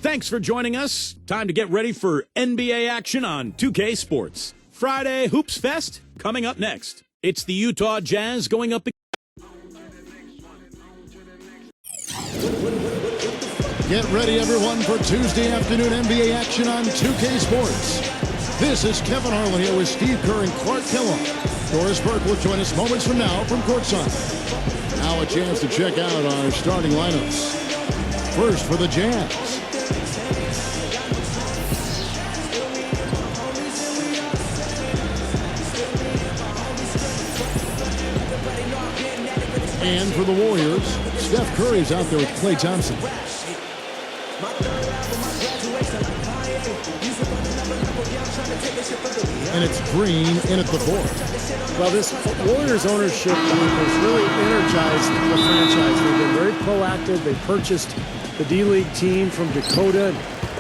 Thanks for joining us. Time to get ready for NBA action on 2K Sports. Friday Hoops Fest coming up next. It's the Utah Jazz going up. Get ready, everyone, for Tuesday afternoon NBA action on 2K Sports. This is Kevin Harlan here with Steve Kerr and Clark Kellogg. Doris Burke will join us moments from now from courtside. Now a chance to check out our starting lineups. First for the Jazz. And for the Warriors, Steph Curry's out there with Klay Thompson. And it's Green in at the fourth. Well, this Warriors ownership has really energized the franchise. They've been very proactive. They purchased the D-League team from Dakota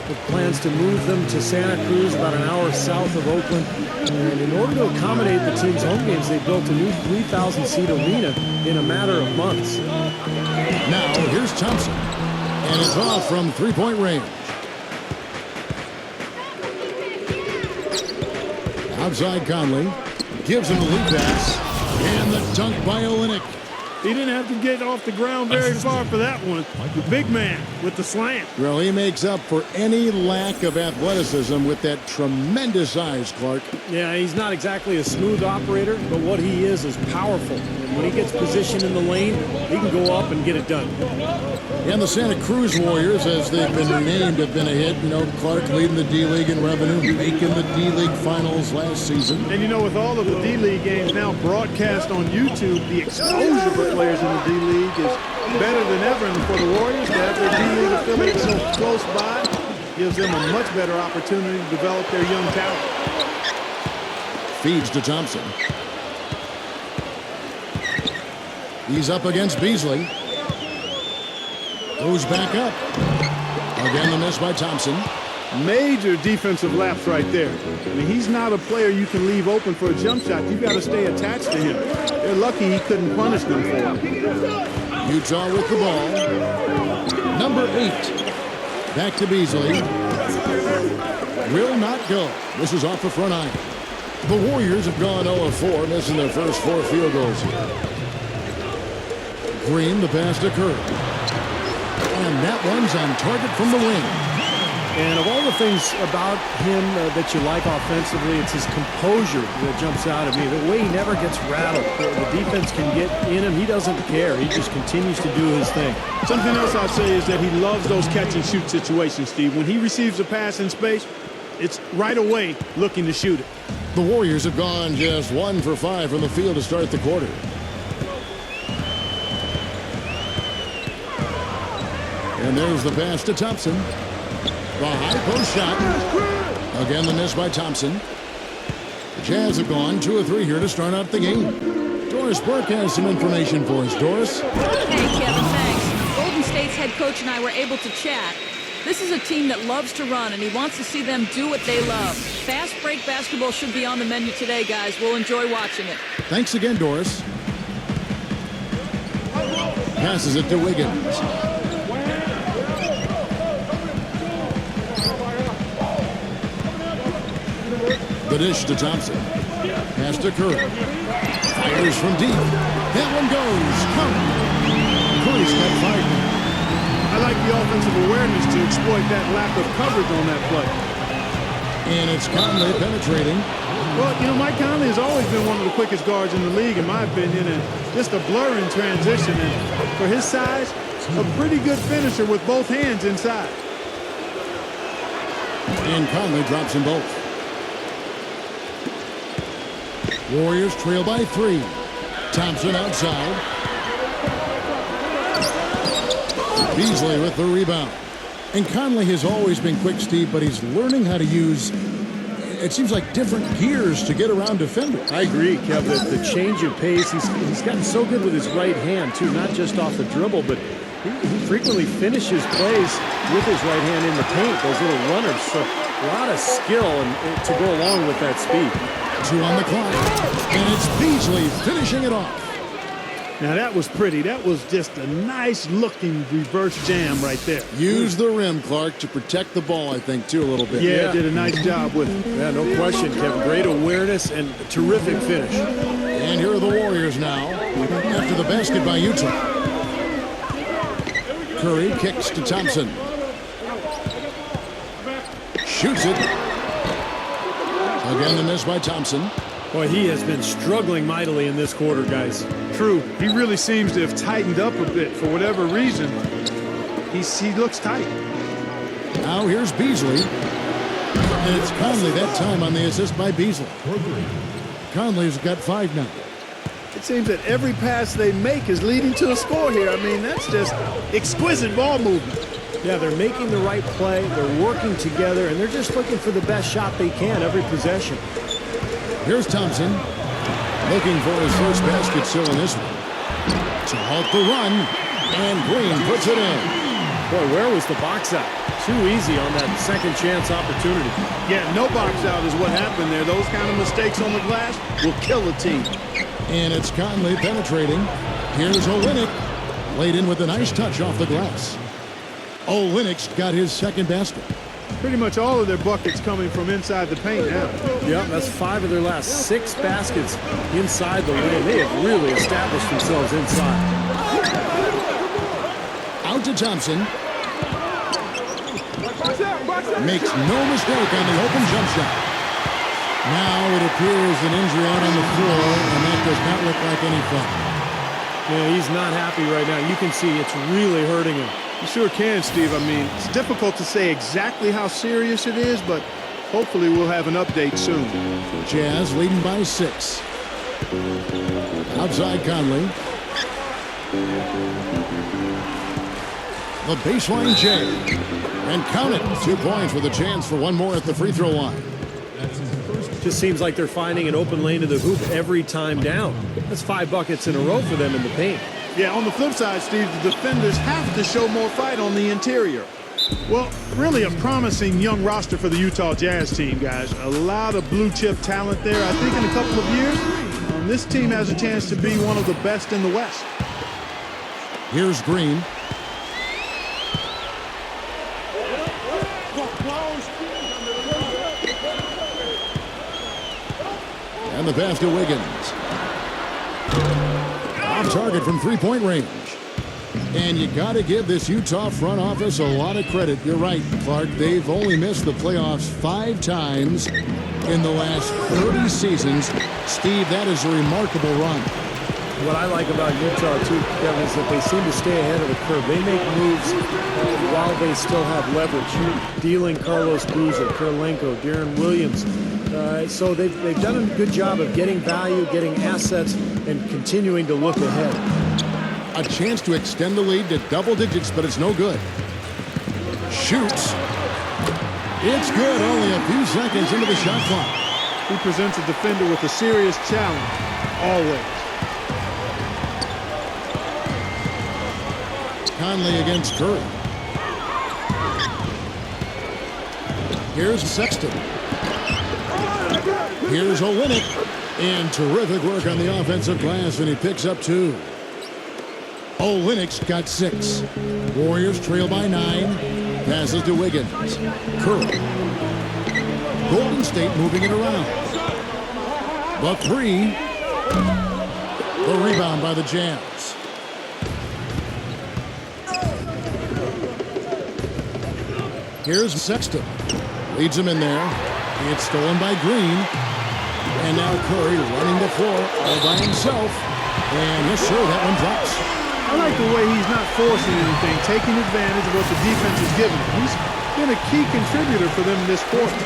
with plans to move them to Santa Cruz, about an hour south of Oakland. And in order to accommodate the team's home games, they built a new 3,000-seat arena in a matter of months. Now, here's Thompson. And it's off from three-point range. Outside Conley. Gives him the lead pass. And the dunk by Olynyk. He didn't have to get off the ground very far for that one. The big man with the slant. Well, he makes up for any lack of athleticism with that tremendous size, Clark. Yeah, he's not exactly a smooth operator, but what he is powerful. And when he gets positioned in the lane, he can go up and get it done. And the Santa Cruz Warriors, as they've been named, have been a hit. You know, Clark leading the D-League in revenue, making the D-League finals last season. And, you know, with all of the D-League games now broadcast on YouTube, the exposure for players in the D-League is better than ever. And for the Warriors to have their D-League affiliate so close by gives them a much better opportunity to develop their young talent. Feeds to Thompson. He's up against Beasley. Goes back up. Again, the miss by Thompson. Major defensive lapse right there. I mean, he's not a player you can leave open for a jump shot. You've got to stay attached to him. They're lucky he couldn't punish them for it. Utah with the ball. Number 8. Back to Beasley. Will not go. This is off the front iron. The Warriors have gone 0 of 4, missing their first 4 field goals here. Green, the pass to Curry. And that one's on target from the wing. And of all the things about him that you like offensively, it's his composure that jumps out at me. The way he never gets rattled. The defense can get in him. He doesn't care. He just continues to do his thing. Something else I'd say is that he loves those catch-and-shoot situations, Steve. When he receives a pass in space, it's right away looking to shoot it. The Warriors have gone just 1 for 5 from the field to start the quarter. And there's the pass to Thompson. The high post shot. Again, the miss by Thompson. The Jazz have gone 2 of 3 here to start out the game. Doris Burke has some information for us. Doris? Hey, Kevin, thanks. Golden State's head coach and I were able to chat. This is a team that loves to run, and he wants to see them do what they love. Fast break basketball should be on the menu today, guys. We'll enjoy watching it. Thanks again, Doris. Passes it to Wiggins. The dish to Thompson. Pass to Curry. Fires from deep. That one goes. Curry's got 5. I like the offensive awareness to exploit that lack of coverage on that play. And it's Conley penetrating. Well, you know, Mike Conley has always been one of the quickest guards in the league, in my opinion, and just a blur in transition. And for his size, a pretty good finisher with both hands inside. And Conley drops them both. Warriors trail by 3. Thompson outside. Beasley with the rebound. And Conley has always been quick, Steve, but he's learning how to use, it seems like, different gears to get around defenders. I agree, Kev, that the change of pace, he's gotten so good with his right hand, too, not just off the dribble, but he frequently finishes plays with his right hand in the paint, those little runners. So a lot of skill and to go along with that speed. 2 on the clock. And it's Beasley finishing it off. Now that was pretty. That was just a nice looking reverse jam right there. Use the rim, Clark, to protect the ball, I think, too, a little bit. Yeah, did a nice job with it. Yeah, no question, Kevin. Great awareness and a terrific finish. And here are the Warriors now, after the basket by Utah. Curry kicks to Thompson. Shoots it. Again, the miss by Thompson. Boy, he has been struggling mightily in this quarter, guys. True. He really seems to have tightened up a bit for whatever reason. He looks tight. Now here's Beasley. And it's Conley that time on the assist by Beasley. Conley's got 5 now. It seems that every pass they make is leading to a score here. I mean, that's just exquisite ball movement. Yeah, they're making the right play. They're working together, and they're just looking for the best shot they can every possession. Here's Thompson, looking for his first basket still in this one. To halt the run, and Green puts it in. Boy, where was the box out? Too easy on that second chance opportunity. Yeah, no box out is what happened there. Those kind of mistakes on the glass will kill a team. And it's Conley penetrating. Here's Olynyk, laid in with a nice touch off the glass. Olynyk's got his second basket. Pretty much all of their buckets coming from inside the paint now. Yeah, that's 5 of their last 6 baskets inside the lane. They have really established themselves inside. Out to Thompson. Makes no mistake on the open jump shot. Now it appears an injury out on the floor, and that does not look like any fun. Yeah, he's not happy right now. You can see it's really hurting him. You sure can, Steve. I mean, it's difficult to say exactly how serious it is, but hopefully we'll have an update soon. Jazz leading by 6. Outside Conley. The baseline J. And count it. 2 points with a chance for one more at the free throw line. Just seems like they're finding an open lane to the hoop every time down. That's 5 buckets in a row for them in the paint. Yeah, on the flip side, Steve, the defenders have to show more fight on the interior. Well, really a promising young roster for the Utah Jazz team, guys. A lot of blue-chip talent there. I think in a couple of years, this team has a chance to be one of the best in the West. Here's Green. And the pass to Wiggins. Off target from three-point range. And you got to give this Utah front office a lot of credit. You're right, Clark. They've only missed the playoffs 5 times in the last 30 seasons. Steve, that is a remarkable run. What I like about Utah, too, Kevin, is that they seem to stay ahead of the curve. They make moves while they still have leverage. Dealing Carlos Boozer, Kirilenko, Deron Williams. So they've done a good job of getting value, getting assets, and continuing to look ahead. A chance to extend the lead to double digits, but it's no good. Shoots. It's good. Only a few seconds into the shot clock. He presents a defender with a serious challenge, always. Conley against Curry. Here's Sexton. Here's Olynyk. And terrific work on the offensive glass, and he picks up 2. Olynyk's got 6. Warriors trail by 9. Passes to Wiggins. Curry. Golden State moving it around. The 3. The rebound by the Jazz. Here's Sexton. Leads him in there. It's stolen by Green. And now Curry running the floor all by himself. And yes, sir, that one drops. I like the way he's not forcing anything, taking advantage of what the defense is giving him. He's been a key contributor for them this quarter.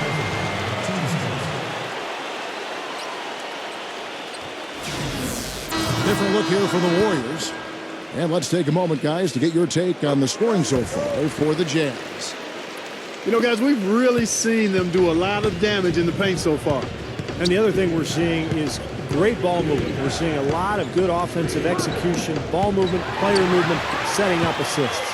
Different look here for the Warriors. And let's take a moment, guys, to get your take on the scoring so far for the Jazz. You know, guys, we've really seen them do a lot of damage in the paint so far. And the other thing we're seeing is great ball movement. We're seeing a lot of good offensive execution, ball movement, player movement, setting up assists.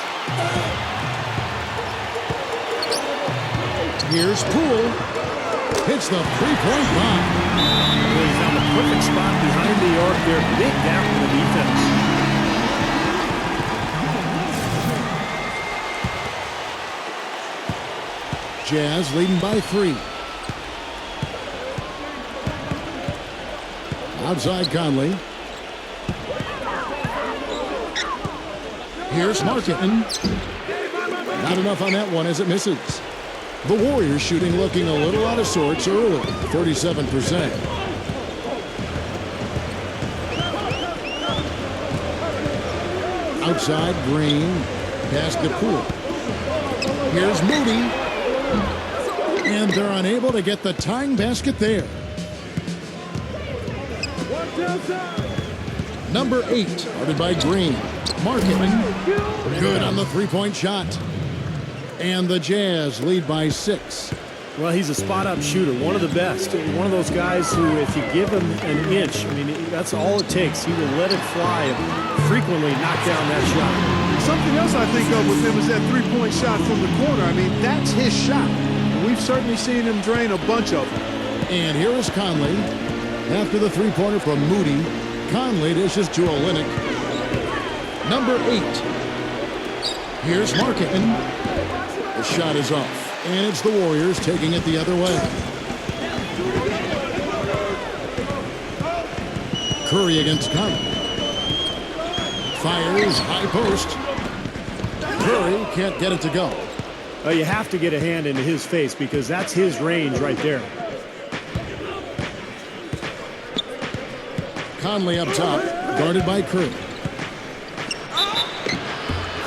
Here's Poole. Hits the three-point bomb. He's on the perfect spot behind the arc there. Big gap in the defense. Jazz leading by 3. Outside Conley. Here's Marketing. Not enough on that one as it misses. The Warriors shooting looking a little out of sorts early, 37%. Outside Green, past the pool. Here's Moody. And they're unable to get the tying basket there. Number 8, guarded by Green. Marketing. Good on the three-point shot. And the Jazz lead by 6. Well, he's a spot-up shooter, one of the best. One of those guys who, if you give him an inch, I mean, that's all it takes. He will let it fly and frequently knock down that shot. Something else I think of with him is that three-point shot from the corner. I mean, that's his shot. We've certainly seen him drain a bunch of them. And here is Conley. After the three-pointer from Moody, Conley dishes to Olynyk. Number 8. Here's Marketing. The shot is off. And it's the Warriors taking it the other way. Curry against Conley. Fires, high post. Curry can't get it to go. You have to get a hand into his face because that's his range right there. Conley up top, guarded by Curry.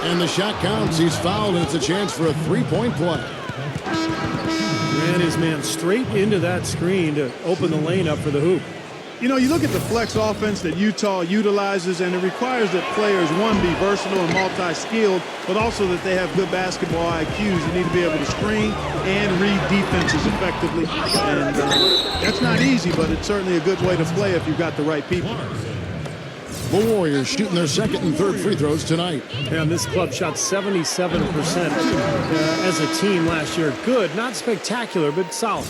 And the shot counts. He's fouled, and it's a chance for a three-point play. Ran his man straight into that screen to open the lane up for the hoop. You know, you look at the flex offense that Utah utilizes, and it requires that players, one, be versatile and multi-skilled, but also that they have good basketball IQs. You need to be able to screen and read defenses effectively. And that's not easy, but it's certainly a good way to play if you've got the right people. The Warriors shooting their second and third free throws tonight. And this club shot 77% as a team last year. Good, not spectacular, but solid.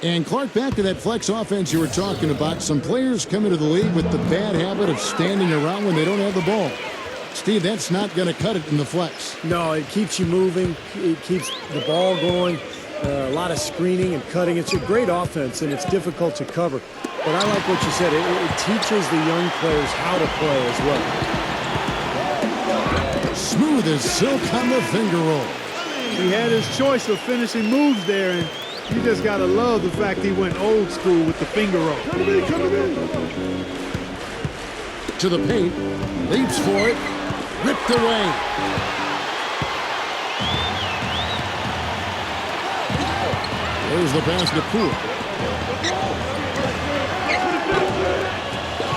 And Clark, back to that flex offense you were talking about. Some players come into the league with the bad habit of standing around when they don't have the ball. Steve, that's not going to cut it in the flex. No, it keeps you moving. It keeps the ball going. A lot of screening and cutting. It's a great offense, and it's difficult to cover. But I like what you said. It teaches the young players how to play as well. Smooth as silk on the finger roll. He had his choice of finishing moves there, and you just got to love the fact he went old school with the finger roll. To the paint, leaps for it, ripped away. There's the basket pool.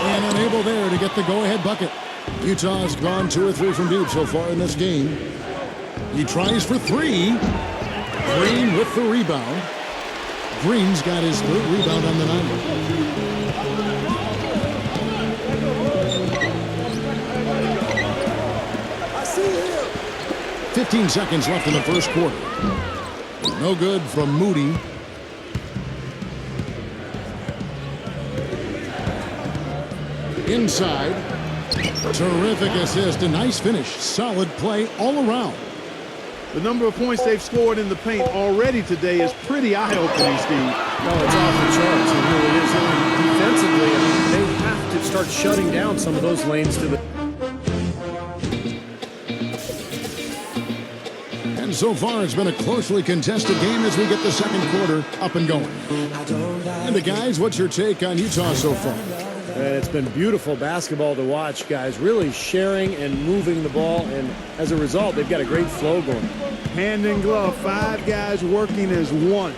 And unable there to get the go-ahead bucket. Utah's gone 2 or 3 from deep so far in this game. He tries for 3. Green with the rebound. Green's got his 3rd rebound on the night. I see him. 15 seconds left in the first quarter. No good from Moody. Inside. Terrific assist. A nice finish. Solid play all around. The number of points they've scored in the paint already today is pretty eye-opening, Steve. No, it's off the charts. It really is. Defensively, I mean, they have to start shutting down some of those lanes to the... And so far, it's been a closely contested game as we get the second quarter up and going. And the guys, what's your take on Utah so far? And it's been beautiful basketball to watch, guys. Really sharing and moving the ball, and as a result, they've got a great flow going. Hand in glove, 5 guys working as one.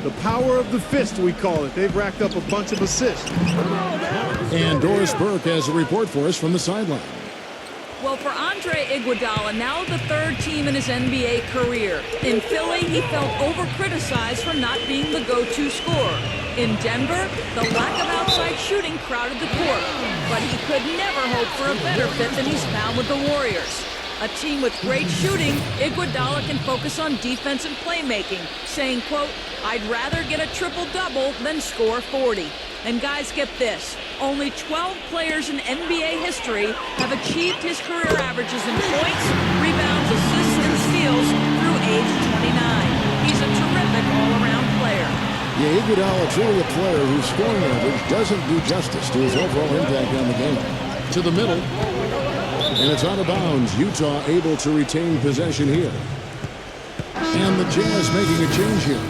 The power of the fist, we call it. They've racked up a bunch of assists. And Doris Burke has a report for us from the sideline. Well, for Andre Iguodala, now the 3rd team in his NBA career. In Philly, he felt over-criticized for not being the go-to scorer. In Denver, the lack of outside shooting crowded the court. But he could never hope for a better fit than he's found with the Warriors. A team with great shooting, Iguodala can focus on defense and playmaking, saying, quote, "I'd rather get a triple-double than score 40. And guys, get this. Only 12 players in NBA history have achieved his career averages in points, rebounds, assists, and steals through age 29. He's a terrific Iguodala truly a player whose scoring average doesn't do justice to his overall impact on the game. To the middle, and it's out of bounds. Utah able to retain possession here. And the Jazz making a change here.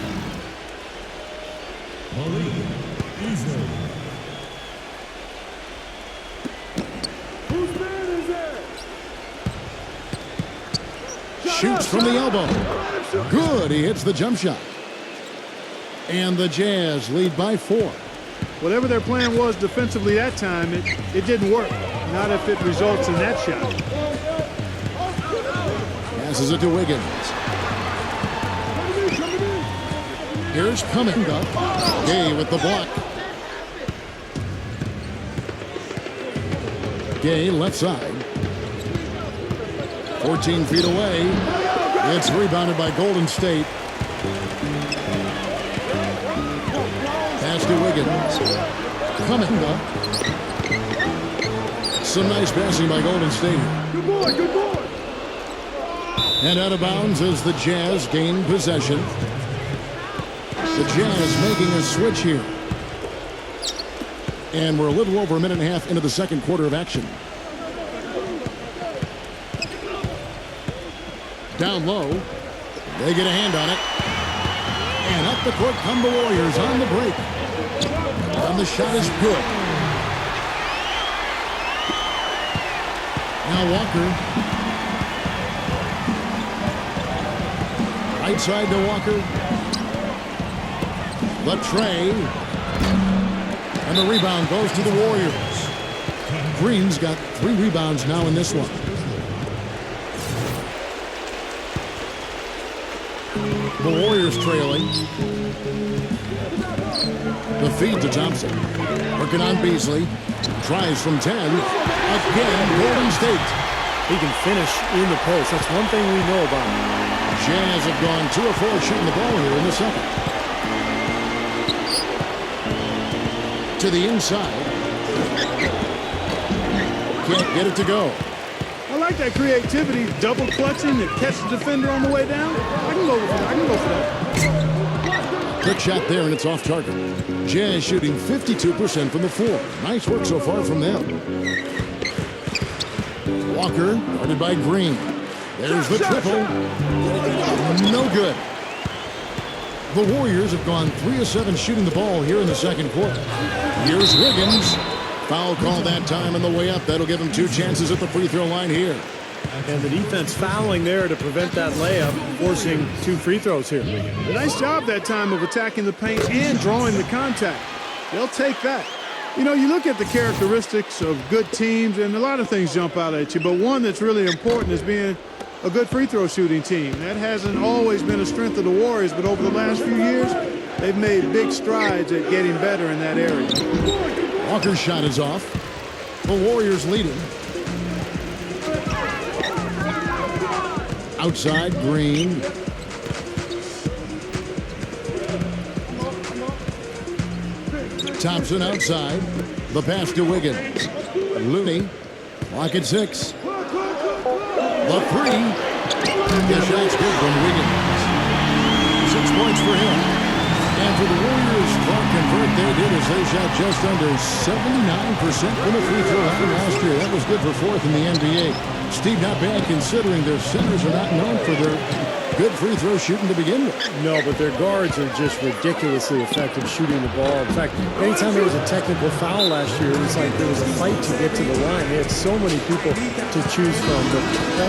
Shoots from the elbow. Good. He hits the jump shot. And the Jazz lead by 4. Whatever their plan was defensively that time, it didn't work. Not if it results in that shot. Passes it to Wiggins. Here's Kuminga. Gay with the block. Gay left side. 14 feet away. It's rebounded by Golden State. Pass to Wiggins. Kuminga. Some nice passing by Golden State. Good boy, good boy. And out of bounds as the Jazz gain possession. The Jazz making a switch here. And we're a little over a minute and a half into the second quarter of action. Down low. They get a hand on it. And up the court come the Warriors on the break. And the shot is good. Now Walker. Right side to Walker. Latrey. And the rebound goes to the Warriors. Green's got 3 rebounds now in this one. The Warriors trailing. The feed to Thompson. Working on Beasley. Tries from 10. Again, Golden State. He can finish in the post. That's one thing we know about him. Jazz have gone 2 of 4 shooting the ball here in the second. To the inside. Can't get it to go. I like that creativity, double clutching and catch the defender on the way down. I can go for that. Quick shot there, and it's off target. Jazz shooting 52% from the floor. Nice work so far from them. Walker, guarded by Green. There's the triple. No good. The Warriors have gone 3 of 7 shooting the ball here in the second quarter. Here's Wiggins. Foul call that time on the way up. That'll give him 2 chances at the free throw line here. And the defense fouling there to prevent that layup, forcing 2 free throws here. A nice job that time of attacking the paint and drawing the contact. They'll take that. You know, you look at the characteristics of good teams, and a lot of things jump out at you, but one that's really important is being a good free throw shooting team. That hasn't always been a strength of the Warriors, but over the last few years, they've made big strides at getting better in that area. Walker's shot is off. The Warriors leading. Outside, Green. Thompson outside. The pass to Wiggins. Looney. Clock at 6. The 3. The shot's good from Wiggins. 6 points for him. And for the Warriors, Clark convert they did as they shot just under 79% from the free throw line last year. That was good for 4th in the NBA. Steve, not bad considering their centers are not known for their good free throw shooting to begin with. No, but their guards are just ridiculously effective shooting the ball. In fact, anytime there was a technical foul last year, it was like there was a fight to get to the line. They had so many people to choose from. But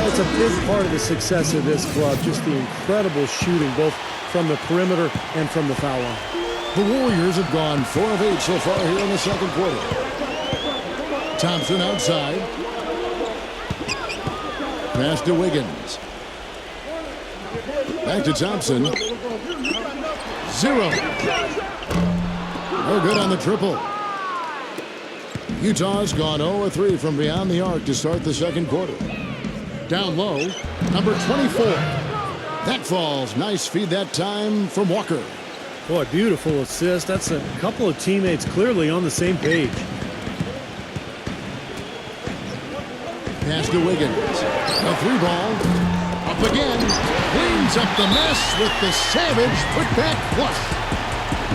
it's a big part of the success of this club, just the incredible shooting, both from the perimeter and from the foul line. The Warriors have gone 4 of 8 so far here in the second quarter. Thompson outside. Pass to Wiggins. Back to Thompson. 0. No good on the triple. Utah's gone 0 of 3 from beyond the arc to start the second quarter. Down low, number 24. That falls. Nice feed that time from Walker. Boy, beautiful assist. That's a couple of teammates clearly on the same page. Pass to Wiggins. A 3-ball. Up again. Cleans up the mess with the Savage putback flush.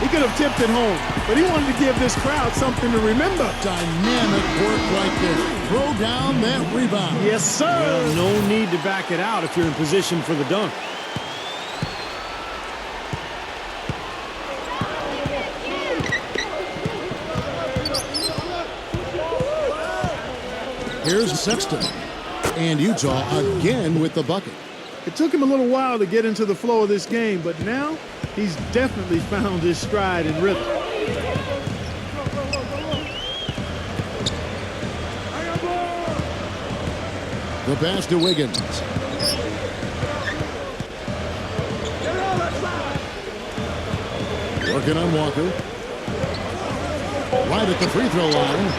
He could have tipped it home, but he wanted to give this crowd something to remember. Dynamic work right there. Throw down that rebound. Yes, sir. Well, no need to back it out if you're in position for the dunk. Here's Sexton. And Utah again with the bucket. It took him a little while to get into the flow of this game, but now he's definitely found his stride and rhythm. The pass to Wiggins. Working on Walker. Right at the free throw line.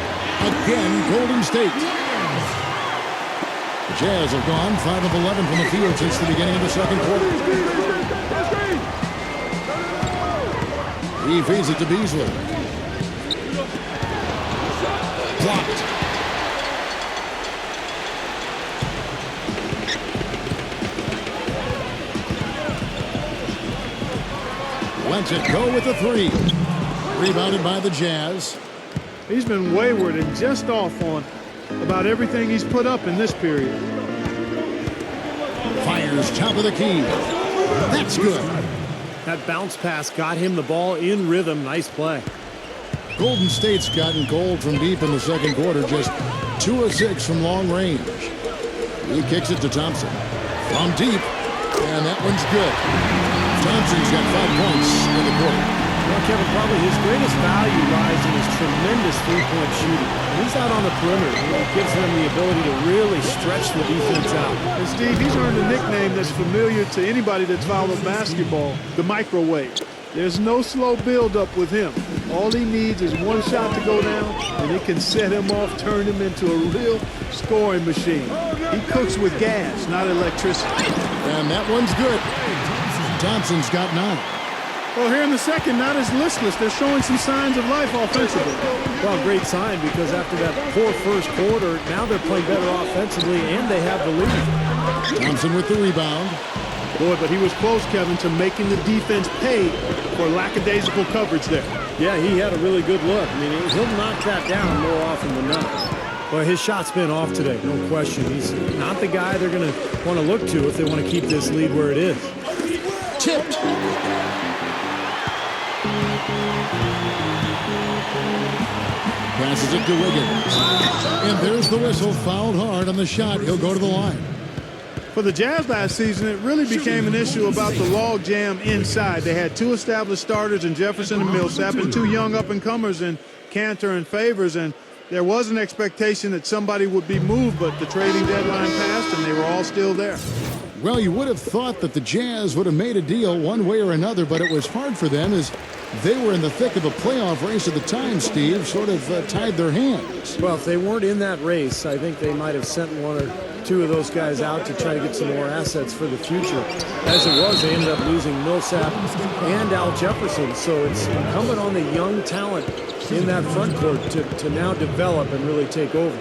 Again, Golden State. The Jazz have gone 5 of 11 from the field since the beginning of the second quarter. He feeds it to Beasley. Blocked. Lets it go with the three. Rebounded by the Jazz. He's been wayward and just off on about everything he's put up in this period. Fires top of the key. That's good. That bounce pass got him the ball in rhythm. Nice play. Golden State's gotten cold from deep in the second quarter. Just 2 of 6 from long range. He kicks it to Thompson. From deep. And that one's good. Thompson's got 5 points in the quarter. Well, Kevin, probably his greatest value lies in his tremendous three-point shooting. When he's out on the perimeter, it gives them the ability to really stretch the defense out. And Steve, he's earned a nickname that's familiar to anybody that's followed basketball, the microwave. There's no slow build-up with him. All he needs is one shot to go down, and it can set him off, turn him into a real scoring machine. He cooks with gas, not electricity. And that one's good. Thompson's got 9. Well, here in the second, not as listless. They're showing some signs of life offensively. Well, great sign, because after that poor first quarter, now they're playing better offensively, and they have the lead. Thompson with the rebound. Boy, but he was close, Kevin, to making the defense pay for lackadaisical coverage there. Yeah, he had a really good look. I mean, he'll knock that down more often than not. Well, his shot's been off today, no question. He's not the guy they're going to want to look to if they want to keep this lead where it is. Tipped. Passes it to Wiggins. And there's the whistle. Fouled hard on the shot. He'll go to the line. For the Jazz last season, it really became an issue about the log jam inside. They had 2 established starters in Jefferson and Millsap and 2 young up-and-comers in Cantor and Favors. And there was an expectation that somebody would be moved, but the trading deadline passed and they were all still there. Well, you would have thought that the Jazz would have made a deal one way or another, but it was hard for them as they were in the thick of a playoff race at the time, Steve, sort of tied their hands. Well, if they weren't in that race, I think they might have sent 1 or 2 of those guys out to try to get some more assets for the future. As it was, they ended up losing Millsap and Al Jefferson, so it's incumbent on the young talent in that front court to now develop and really take over.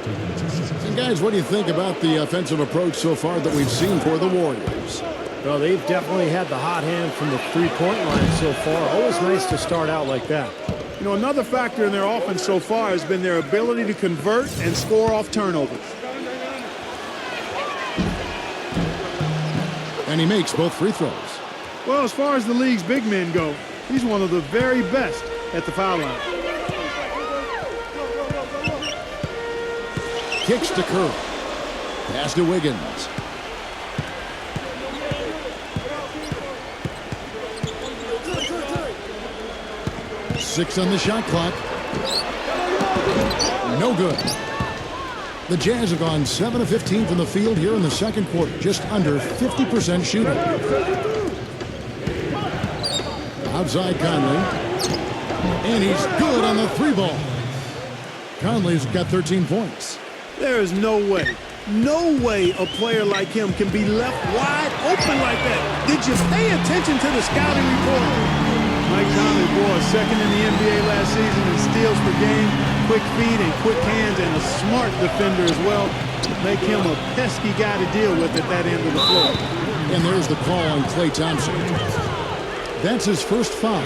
And guys, what do you think about the offensive approach so far that we've seen for the Warriors? Well, they've definitely had the hot hand from the three-point line so far. Always nice to start out like that. You know, another factor in their offense so far has been their ability to convert and score off turnovers. And he makes both free throws. Well, as far as the league's big men go, he's one of the very best at the foul line. Kicks to Curry. Pass to Wiggins. Six on the shot clock. No good. The Jazz have gone 7 of 15 from the field here in the second quarter. Just under 50% shooting. Outside Conley. And he's good on the 3-ball. Conley's got 13 points. There is no way a player like him can be left wide open like that. Did you pay attention to the scouting report? Mike Conley, boy, second in the NBA last season in steals per game, quick feet and quick hands, and a smart defender as well. Make him a pesky guy to deal with at that end of the floor. And there's the call on Klay Thompson. That's his first foul.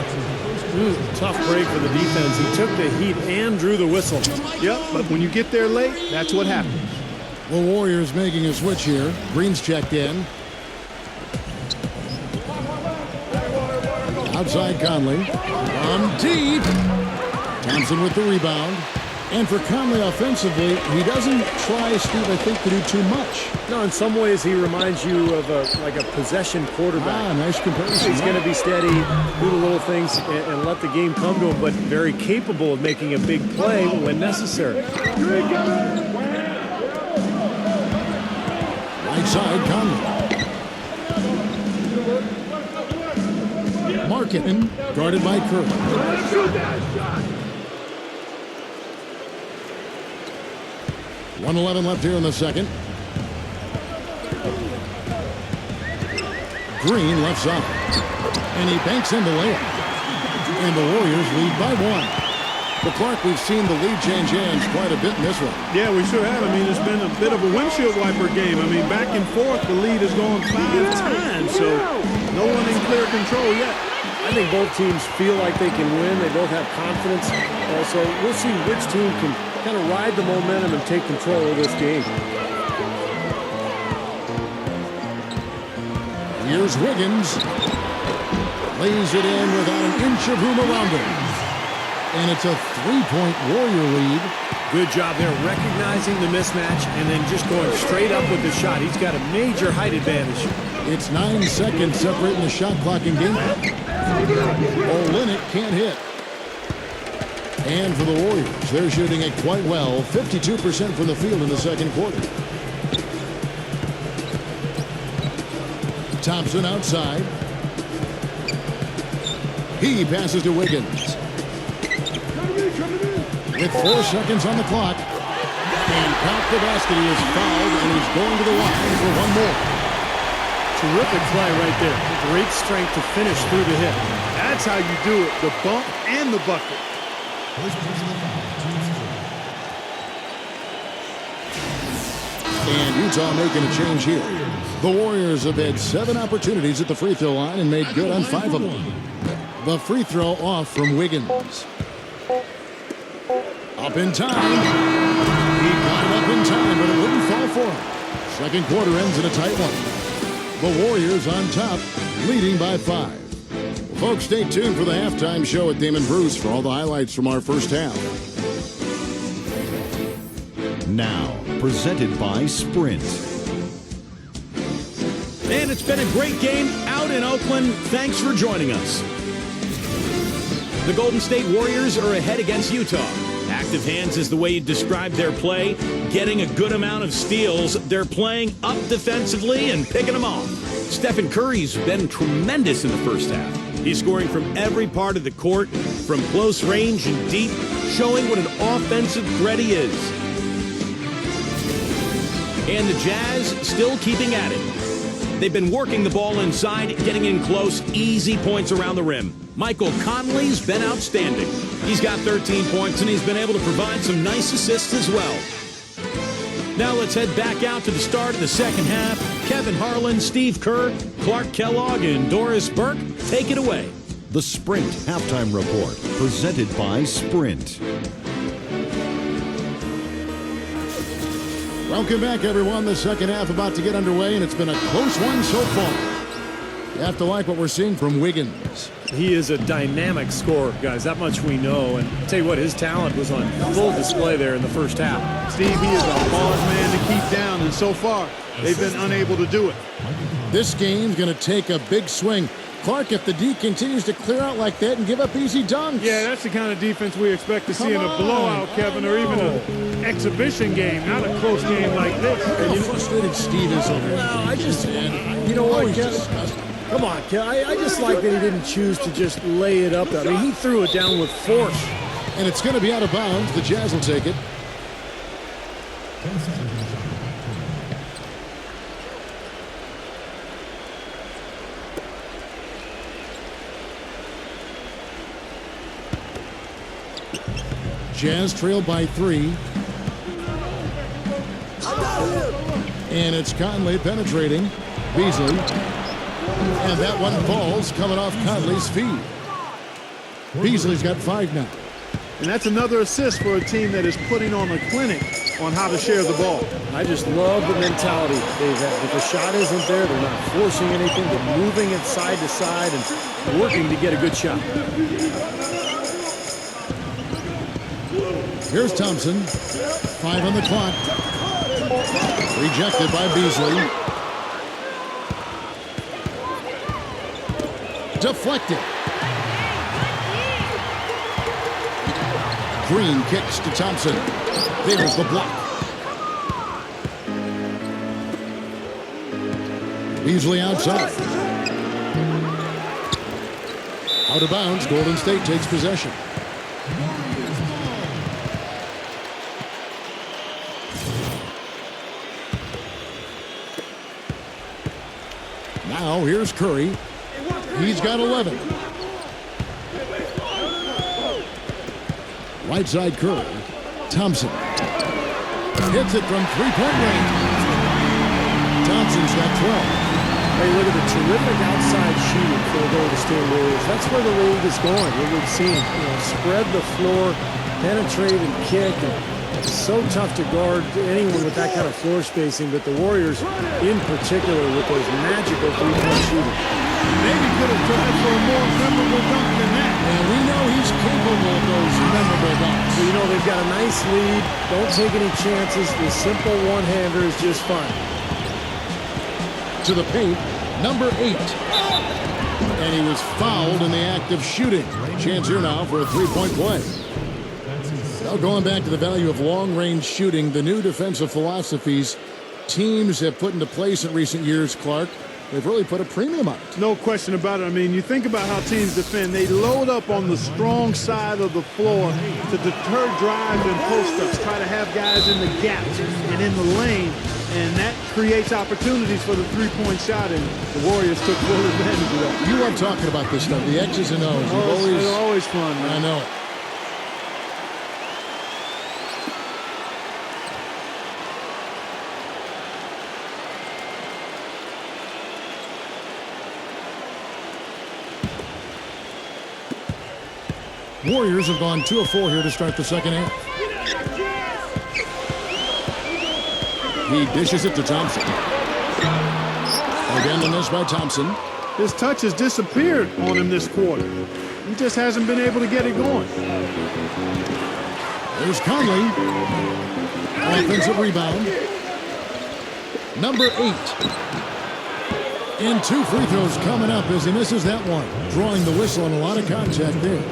Tough break for the defense. He took the heat and drew the whistle. Yep, but when you get there late, that's what happens. The Warriors making a switch here. Green's checked in. Outside Conley. From deep. Thompson with the rebound. And for Conley offensively, he doesn't try, Steve, I think, to do too much. No, in some ways he reminds you of like a possession quarterback. Nice comparison. He's going to be steady, do the little things, and let the game come to him, but very capable of making a big play when necessary. Right side, Conley. Markin, guarded by Kerr. 1:11 left here in the second. Green left side. And he banks into layup. And the Warriors lead by 1. But Clark, we've seen the lead change hands quite a bit in this one. Yeah, we sure have. I mean, it's been a bit of a windshield wiper game. I mean, back and forth, the lead has gone 5 times, so no one in clear control yet. I think both teams feel like they can win. They both have confidence. So we'll see which team can kind of ride the momentum and take control of this game. Here's Wiggins. Lays it in without an inch of room around him. And it's a 3-point Warrior lead. Good job there recognizing the mismatch and then just going straight up with the shot. He's got a major height advantage. It's 9 seconds separating the shot clock in game. Olynyk can't hit. And for the Warriors, they're shooting it quite well. 52% from the field in the second quarter. Thompson outside. He passes to Wiggins. With 4 seconds on the clock. And count the basket. He is fouled, and he's going to the line for one more. Terrific play right there. Great strength to finish through the hit. That's how you do it, the bump and the bucket. And Utah making a change here. The Warriors have had 7 opportunities at the free throw line and made good on 5 of them. The free throw off from Wiggins. Up in time. He got it up in time, but it wouldn't fall for him. Second quarter ends in a tight one. The Warriors on top, leading by 5. Folks, stay tuned for the halftime show at Damon Bruce for all the highlights from our first half. Now, presented by Sprint. And it's been a great game out in Oakland. Thanks for joining us. The Golden State Warriors are ahead against Utah. Active hands is the way you describe their play. Getting a good amount of steals. They're playing up defensively and picking them off. Stephen Curry's been tremendous in the first half. He's scoring from every part of the court, from close range and deep, showing what an offensive threat he is. And the Jazz still keeping at it. They've been working the ball inside, getting in close, easy points around the rim. Michael Conley's been outstanding. He's got 13 points, and he's been able to provide some nice assists as well. Now let's head back out to the start of the second half. Kevin Harlan, Steve Kerr, Clark Kellogg, and Doris Burke take it away. The Sprint Halftime Report, presented by Sprint. Welcome back, everyone. The second half about to get underway, and it's been a close one so far. You have to like what we're seeing from Wiggins. He is a dynamic scorer, guys. That much we know. And I'll tell you what, his talent was on full display there in the first half. Steve, he is a hard man to keep down, and so far, they've been unable to do it. This game's going to take a big swing. Clark, if the D continues to clear out like that and give up easy dunks. Yeah, that's the kind of defense we expect to see in a blowout, Kevin, or even an exhibition game, not a close game like this. How frustrated Steve is over Well, I just, you know what, Kevin? Come on, Kevin. I just like that he didn't choose to just lay it up. I mean, he threw it down with force. And it's going to be out of bounds. The Jazz will take it. Jazz trail by 3. And it's Conley penetrating. Beasley. And that one falls coming off Conley's feet. Beasley's got 5 now. And that's another assist for a team that is putting on a clinic on how to share the ball. I just love the mentality they've had. If the shot isn't there, they're not forcing anything. They're moving it side to side and working to get a good shot. Here's Thompson. 5 on the clock. Rejected by Beasley. Deflected. Green kicks to Thompson. There's the block. Beasley outside. Out of bounds. Golden State takes possession. Now here's Curry. He's got 11. Right side Curry. Thompson. Hits it from three-point range. Thompson's got 12. Hey, look at the terrific outside shooting for the Golden State Warriors. That's where the league is going. We've seen, spread the floor, penetrate and kick. And it's so tough to guard anyone with that kind of floor spacing, but the Warriors in particular with those magical three-point shooting. Maybe could have tried for a more memorable dunk than that. And we know he's capable of those memorable dunks. So, they've got a nice lead. Don't take any chances. The simple one-hander is just fine. To the paint, number 8. And he was fouled in the act of shooting. Chance here now for a three-point play. Now going back to the value of long-range shooting, the new defensive philosophies teams have put into place in recent years, Clark, they've really put a premium on it. No question about it. I mean, you think about how teams defend. They load up on the strong side of the floor to deter drives and post-ups, try to have guys in the gaps and in the lane, and that creates opportunities for the three-point shot, and the Warriors took full advantage of that. You love talking about this stuff, the X's and O's. It's always fun, man. I know. Warriors have gone 2 of 4 here to start the second half. He dishes it to Thompson. Again, the miss by Thompson. His touch has disappeared on him this quarter. He just hasn't been able to get it going. There's Conley. Offensive rebound. Number 8. And 2 free throws coming up as he misses that one. Drawing the whistle and a lot of contact there.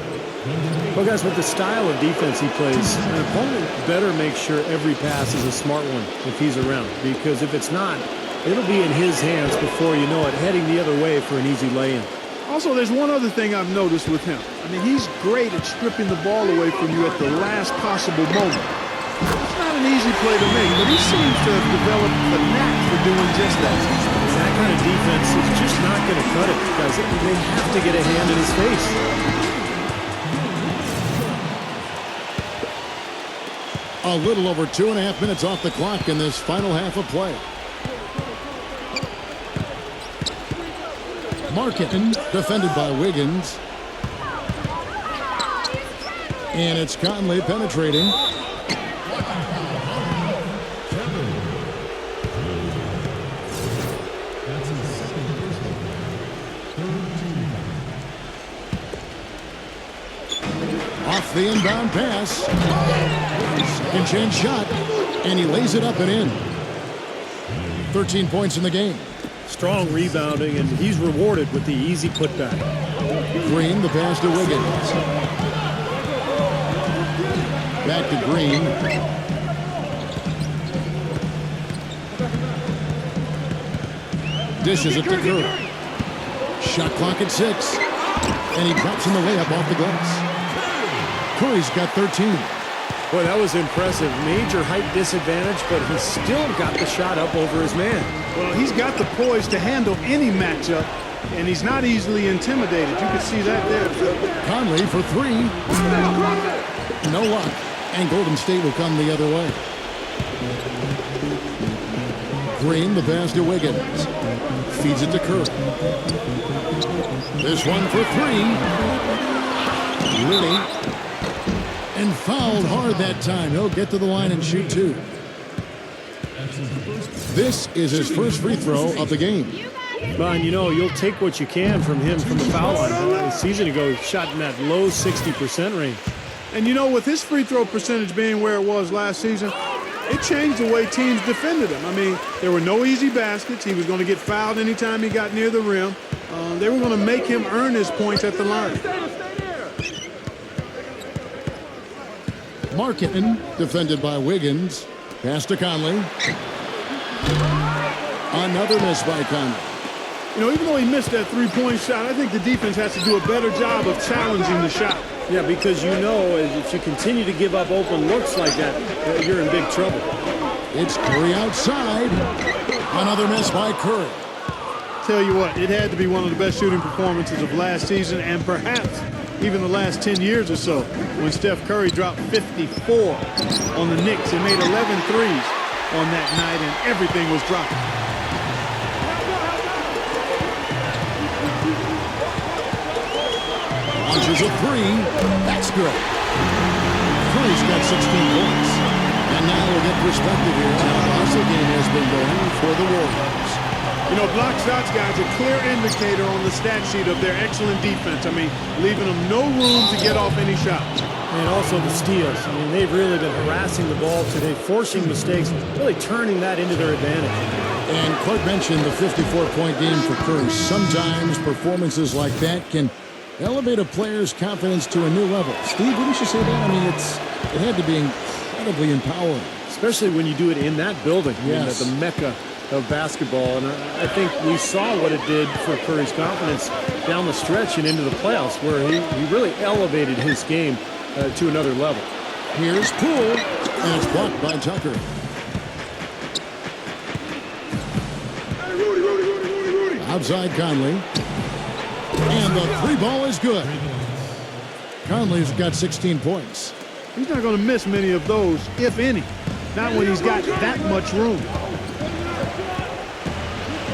Well, guys, with the style of defense he plays, an opponent better make sure every pass is a smart one if he's around. Because if it's not, it'll be in his hands before you know it, heading the other way for an easy lay-in. Also, there's one other thing I've noticed with him. I mean, he's great at stripping the ball away from you at the last possible moment. It's not an easy play to make, but he seems to have developed a knack for doing just that. That kind of defense is just not going to cut it, guys. They have to get a hand in his face. A little over 2.5 minutes off the clock in this final half of play. Markin, defended by Wiggins. And it's Conley penetrating. Off the inbound pass. Second chance shot. And he lays it up and in. 13 points in the game. Strong rebounding, and he's rewarded with the easy putback. Green, the pass to Wiggins. Back to Green. Dishes it to Curry. Shot clock at 6. And he drops in the layup off the glass. Curry's got 13. Boy, that was impressive. Major height disadvantage, but he still got the shot up over his man. Well, he's got the poise to handle any matchup, and he's not easily intimidated. You can see that there. Conley for 3. No luck. And Golden State will come the other way. Green, the pass to Wiggins. Feeds it to Curry. This one for 3. Really? And fouled hard that time. He'll get to the line and shoot two. This is his first free throw of the game. Well, and you know, you'll take what you can from him from the foul line. A season ago, he shot in that low 60% range. And you know, with his free throw percentage being where it was last season, it changed the way teams defended him. I mean, there were no easy baskets. He was going to get fouled anytime he got near the rim. They were going to make him earn his points at the line. Markin, defended by Wiggins. Pass to Conley. Another miss by Conley. You know, even though he missed that three-point shot, I think the defense has to do a better job of challenging the shot. Yeah, because you know if you continue to give up open looks like that, you're in big trouble. It's Curry outside. Another miss by Curry. Tell you what, it had to be one of the best shooting performances of last season and perhaps even the last 10 years or so when Steph Curry dropped 54 on the Knicks and made 11 threes on that night and everything was dropping. Launches a three. That's good. Curry's got 16 points. And now we'll get perspective here on how close the game has been going for the Warriors. You know, block shots, guys, a clear indicator on the stat sheet of their excellent defense. I mean, leaving them no room to get off any shots. And also the steals. I mean, they've really been harassing the ball today, forcing mistakes, really turning that into their advantage. And Clark mentioned the 54-point game for Curry. Sometimes performances like that can elevate a player's confidence to a new level. Steve, wouldn't you say that? I mean, it had to be incredibly empowering. Especially when you do it in that building, yes. The mecca of basketball. And I think we saw what it did for Curry's confidence down the stretch and into the playoffs, where he really elevated his game to another level. Here's Poole, and it's blocked by Tucker. Outside Conley. And the three ball is good. Conley's got 16 points. He's not going to miss many of those, if any. Not when he's got that much room.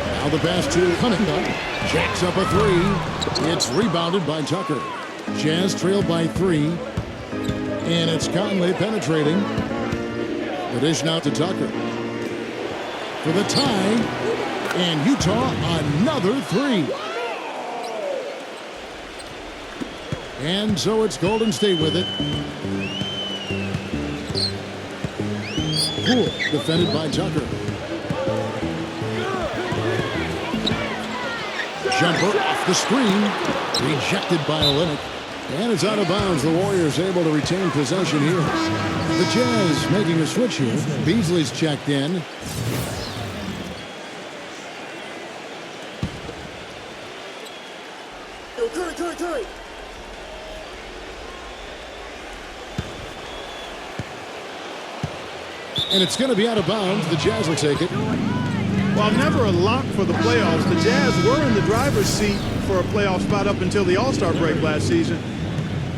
Now the pass to Cunningham. Jacks up a three. It's rebounded by Tucker. Jazz trailed by three. And it's Conley penetrating. The dish now to Tucker. For the tie. And Utah another three. And so it's Golden State with it. Poole defended by Tucker. Jumper off the screen. Rejected by Olynyk. And it's out of bounds. The Warriors able to retain possession here. The Jazz making a switch here. Beasley's checked in. Curry. And it's going to be out of bounds. The Jazz will take it. While never a lock for the playoffs, the Jazz were in the driver's seat for a playoff spot up until the All-Star break last season.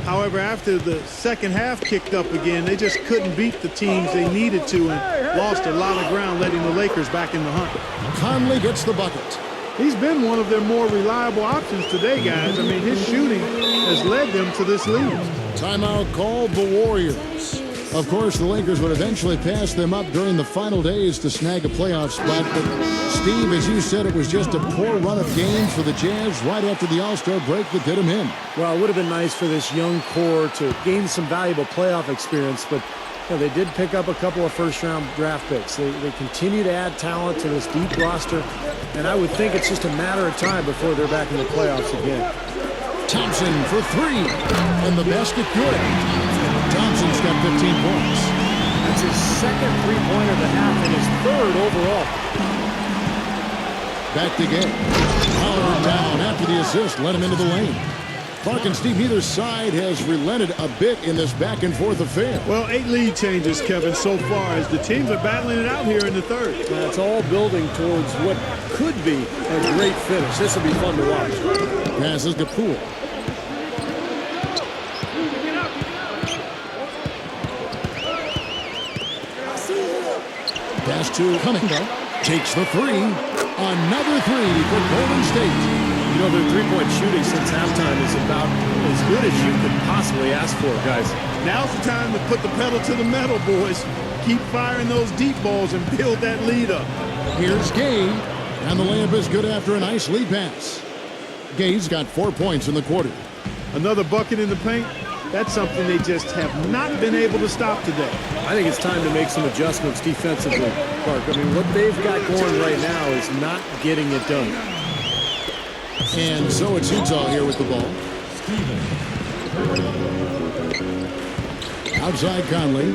However, after the second half kicked up again, they just couldn't beat the teams they needed to and lost a lot of ground, letting the Lakers back in the hunt. Conley gets the bucket. He's been one of their more reliable options today, guys. I mean, his shooting has led them to this lead. Timeout called the Warriors. Of course, the Lakers would eventually pass them up during the final days to snag a playoff spot. But, Steve, as you said, it was just a poor run of games for the Jazz right after the All-Star break that did them in. Well, it would have been nice for this young core to gain some valuable playoff experience, but they did pick up a couple of first-round draft picks. They continue to add talent to this deep roster, and I would think it's just a matter of time before they're back in the playoffs again. Thompson for three, and the basket good. Thompson's got 15 points. That's his second three-pointer of the half and his third overall. Back to game. Howard down after the assist, let him into the lane. Clark and Steve, neither side has relented a bit in this back-and-forth affair. Well, 8 lead changes, Kevin, so far as the teams are battling it out here in the third. It's all building towards what could be a great finish. This will be fun to watch. Passes to Poole. Pass to Cunningham. Takes the three. Another three for Golden State. You know, their three-point shooting since halftime is about as good as you could possibly ask for, guys. Now's the time to put the pedal to the metal, boys. Keep firing those deep balls and build that lead up. Here's Gay, and the layup is good after a nice lead pass. Gay's got 4 points in the quarter. Another bucket in the paint. That's something they just have not been able to stop today. I think it's time to make some adjustments defensively, Clark. I mean, what they've got going right now is not getting it done. And so it's Utah here with the ball. Outside Conley.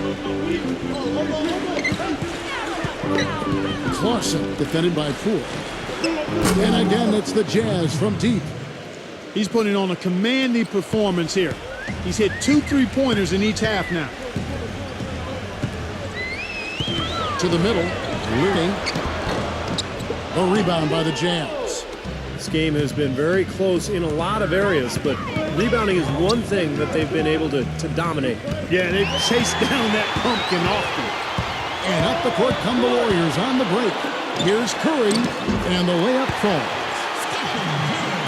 Clausen defended by Poole. And again, it's the Jazz from deep. He's putting on a commanding performance here. He's hit 2 3-pointers in each half now. To the middle. Looney. A rebound by the Jazz. This game has been very close in a lot of areas, but rebounding is one thing that they've been able to dominate. Yeah, they've chased down that pumpkin often. And up the court come the Warriors on the break. Here's Curry, and the layup falls.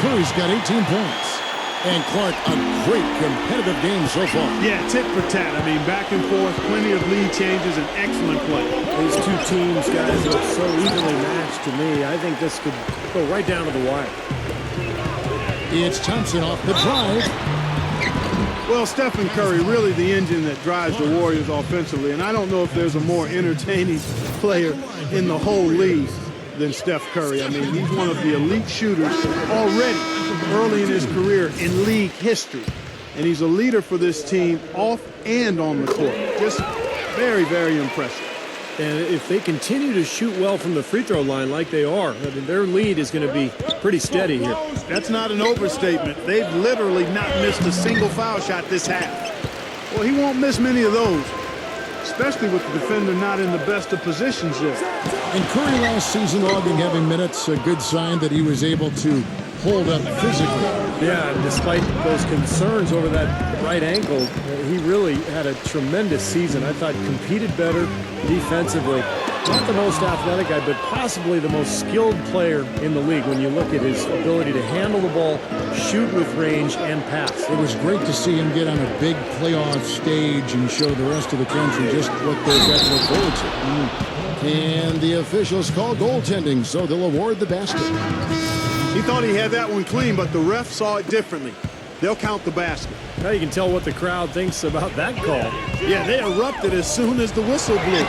Curry's got 18 points. And Clark, a great competitive game so far. Yeah, tit for tat. I mean, back and forth, plenty of lead changes, and excellent play. These two teams, guys, look so evenly matched to me. I think this could go right down to the wire. It's Thompson off the drive. Well, Stephen Curry, really the engine that drives the Warriors offensively, and I don't know if there's a more entertaining player in the whole league than Steph Curry. I mean, he's one of the elite shooters already early in his career in league history, and he's a leader for this team off and on the court. Just very, very impressive. And if they continue to shoot well from the free throw line like they are, I mean, their lead is going to be pretty steady here. That's not an overstatement. They've literally not missed a single foul shot this half. Well, he won't miss many of those, especially with the defender not in the best of positions yet. And Curry last season logging heavy minutes, a good sign that he was able to hold up physically. Yeah, and despite those concerns over that right ankle, he really had a tremendous season. I thought competed better defensively. Not the most athletic guy, but possibly the most skilled player in the league when you look at his ability to handle the ball, shoot with range, and pass. It was great to see him get on a big playoff stage and show the rest of the country just what they've got to look forward to. And the officials call goaltending, so they'll award the basket. He thought he had that one clean, but the ref saw it differently. They'll count the basket. Now you can tell what the crowd thinks about that call. Yeah, they erupted as soon as the whistle blew.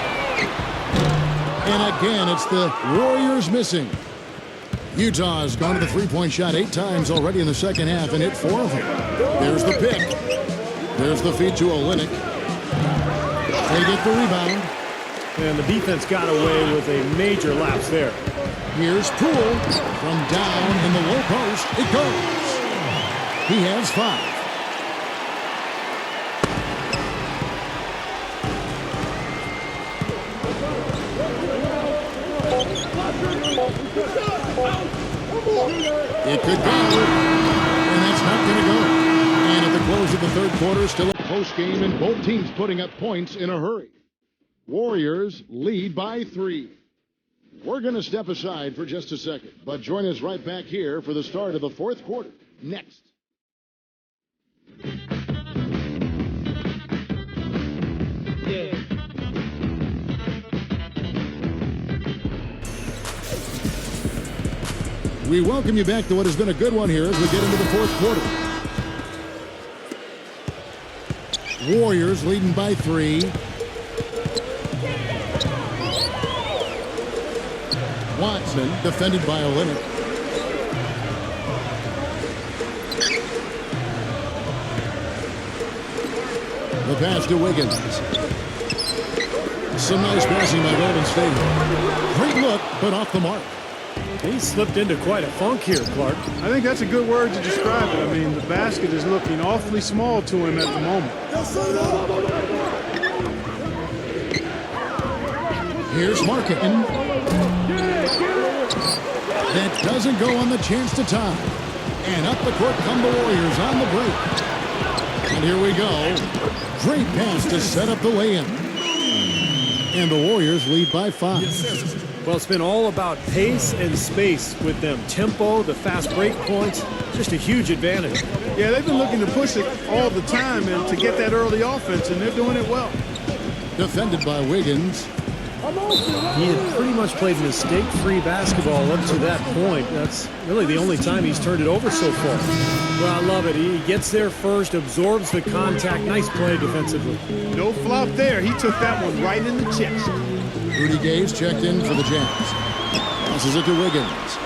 And again, it's the Warriors missing. Utah has gone to the three-point shot 8 times already in the second half and hit 4 of them. There's the pick. There's the feed to Olynyk. They get the rebound. And the defense got away with a major lapse there. Here's Poole from down in the low post. It goes. He has 5. It could go, and that's not going to go. And at the close of the third quarter, still a close game, and both teams putting up points in a hurry. Warriors lead by 3. We're going to step aside for just a second, but join us right back here for the start of the fourth quarter. Next. We welcome you back to what has been a good one here as we get into the fourth quarter. Warriors leading by 3. Watson defended by Olynyk. The pass to Wiggins. Some nice passing by Golden State. Great look, but off the mark. He slipped into quite a funk here, Clark. I think that's a good word to describe it. I mean, the basket is looking awfully small to him at the moment. Here's Markin. That doesn't go on the chance to tie. And up the court come the Warriors on the break. And here we go. Great pass to set up the lay-in. And the Warriors lead by 5. Well, it's been all about pace and space with them. Tempo, the fast break points, just a huge advantage. Yeah, they've been looking to push it all the time and to get that early offense, and they're doing it well. Defended by Wiggins. He had pretty much played mistake-free basketball up to that point. That's really the only time he's turned it over so far. Well, I love it. He gets there first, absorbs the contact. Nice play defensively. No flop there. He took that one right in the chest. Rudy Gay's checked in for the Jazz. Passes it to Wiggins.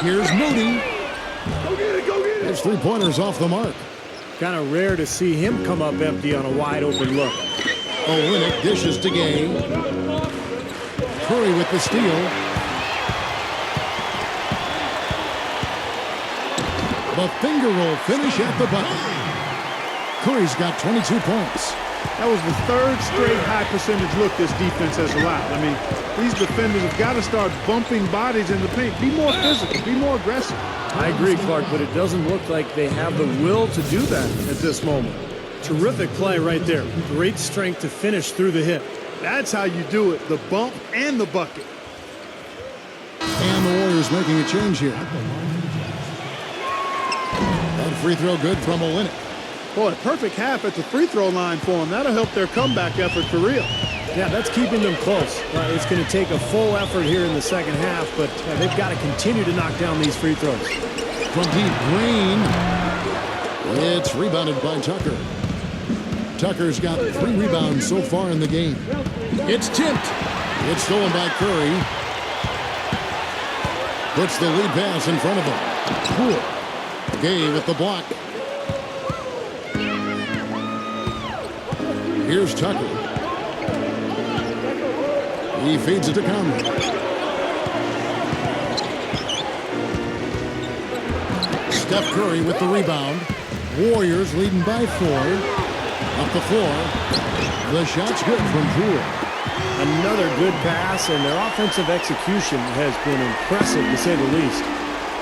Here's Moody. His three-pointers off the mark. Kind of rare to see him come up empty on a wide-open look. Olynyk dishes to Gay. Curry with the steal. The finger roll finish at the bucket. Curry's got 22 points. That was the third straight high percentage look this defense has allowed. I mean, these defenders have got to start bumping bodies in the paint. Be more physical, be more aggressive. I agree, Clark, but it doesn't look like they have the will to do that at this moment. Terrific play right there. Great strength to finish through the hit. That's how you do it, the bump and the bucket. And the Warriors making a change here. That free throw good from Olynyk. Boy, perfect half at the free throw line for them. That'll help their comeback effort for real. Yeah, that's keeping them close. It's going to take a full effort here in the second half, but they've got to continue to knock down these free throws. From deep, Green. It's rebounded by Tucker. Tucker's got 3 rebounds so far in the game. It's tipped. It's stolen by Curry. Puts the lead pass in front of him. Poole. Gay with the block. Here's Tucker. He feeds it to Conley. Steph Curry with the rebound. Warriors leading by 4. Up the floor. The shot's good from Poole. Another good pass, and their offensive execution has been impressive, to say the least.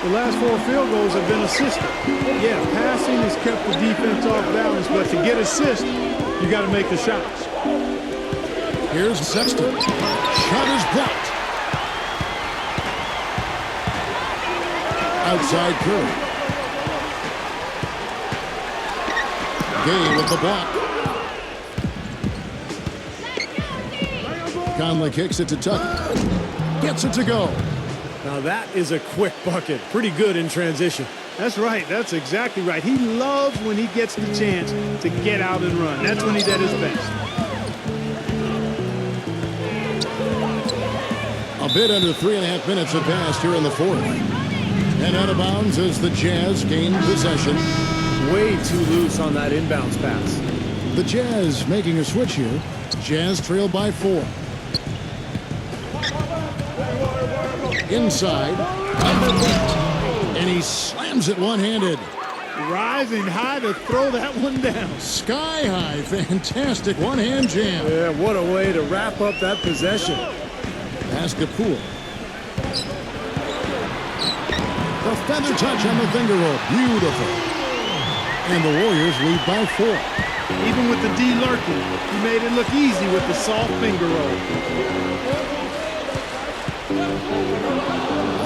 The last 4 field goals have been assisted. Yeah, passing has kept the defense off balance, but to get assists, you got to make the shots. Here's Sexton. Shot is blocked. Outside Curry. Gay with the block. Conley kicks it to Tucker. Gets it to go. Now that is a quick bucket. Pretty good in transition. That's right. That's exactly right. He loves when he gets the chance to get out and run. That's when he's at his best. A bit under 3.5 minutes have passed here in the fourth. And out of bounds as the Jazz gain possession. Way too loose on that inbounds pass. The Jazz making a switch here. Jazz trail by 4. Inside. And he slams it one-handed. Rising high to throw that one down. Sky high. Fantastic one-hand jam. Yeah, what a way to wrap up that possession. Pass to Poole. The feather touch on the finger roll. Beautiful. And the Warriors lead by 4. Even with the D lurking, he made it look easy with the soft finger roll.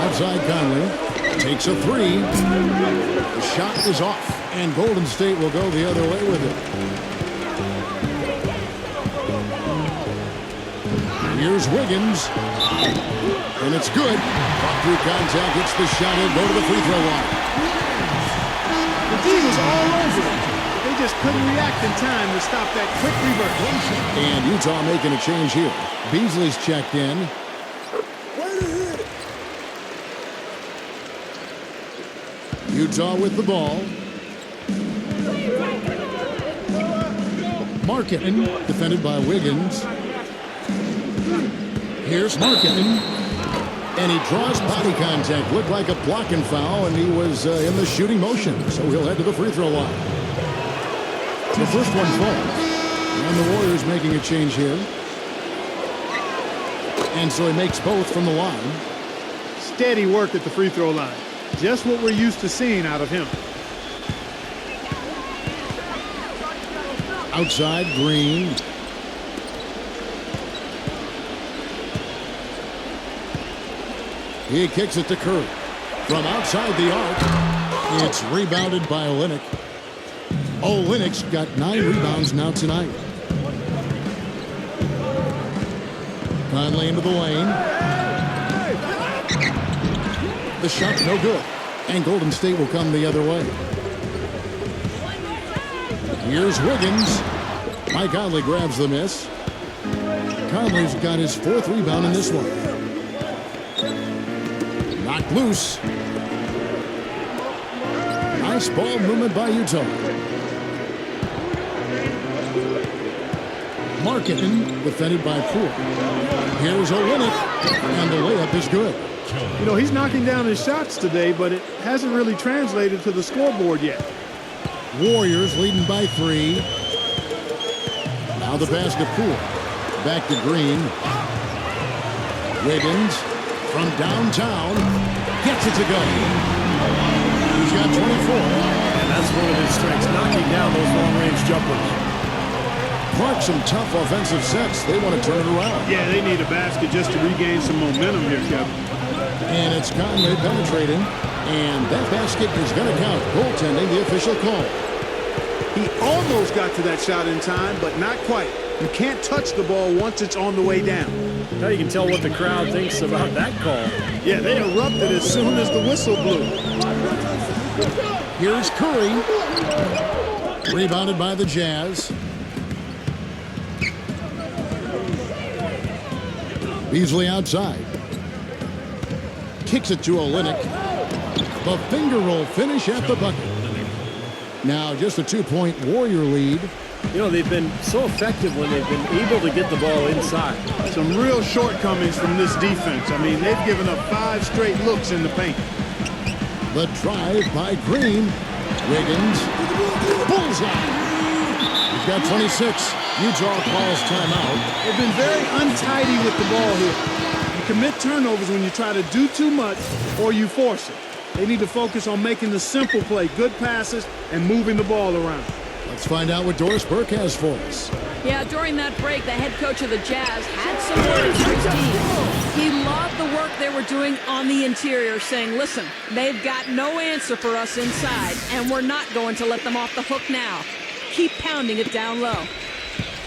Outside Conley. Takes a 3. The shot is off. And Golden State will go the other way with it. Here's Wiggins. And it's good. Caught through contact. Gets the shot in. Go to the free throw line. The D was all over it. They just couldn't react in time to stop that quick reverse. And Utah making a change here. Beasley's checked in. Utah with the ball. Markkanen, defended by Wiggins. Here's Markkanen. And he draws body contact. Looked like a blocking foul, and he was in the shooting motion. So he'll head to the free throw line. The first one falls. And the Warriors making a change here. And so he makes both from the line. Steady work at the free throw line. Just what we're used to seeing out of him. Outside, Green. He kicks it to Curry. From outside the arc, it's rebounded by Olynyk. Olynyk's got 9 rebounds now tonight. Conley into the lane. The shot no good. And Golden State will come the other way. Here's Wiggins. Mike Conley grabs the miss. Conley's got his 4th rebound in this one. Knocked loose. Nice ball movement by Utah. Markkanen defended by Poole. Here's Olynyk, and the layup is good. You know, he's knocking down his shots today, but it hasn't really translated to the scoreboard yet. Warriors leading by 3. Now the pass to Poole. Back to Green. Wiggins from downtown gets it to go. He's got 24. And that's one of his strengths, knocking down those long-range jumpers. Clark, some tough offensive sets. They want to turn it around. Yeah, they need a basket just to regain some momentum here, Kevin. And it's Conley penetrating. And that basket is going to count. Goaltending, the official call. He almost got to that shot in time, but not quite. You can't touch the ball once it's on the way down. Now you can tell what the crowd thinks about that call. Yeah, they erupted as soon as the whistle blew. Here's Curry. Rebounded by the Jazz. Beasley outside. Kicks it to Olynyk. The finger roll finish at the bucket. Now just a 2-point Warrior lead. You know, they've been so effective when they've been able to get the ball inside. Some real shortcomings from this defense. I mean, they've given up 5 straight looks in the paint. The drive by Green. Wiggins. Bullseye. He's got 26. Utah calls timeout. They've been very untidy with the ball here. You commit turnovers when you try to do too much or you force it. They need to focus on making the simple play, good passes, and moving the ball around. Let's find out what Doris Burke has for us. Yeah, during that break, the head coach of the Jazz had some words for his team. He loved the work they were doing on the interior, saying, listen, they've got no answer for us inside, and we're not going to let them off the hook now. Keep pounding it down low.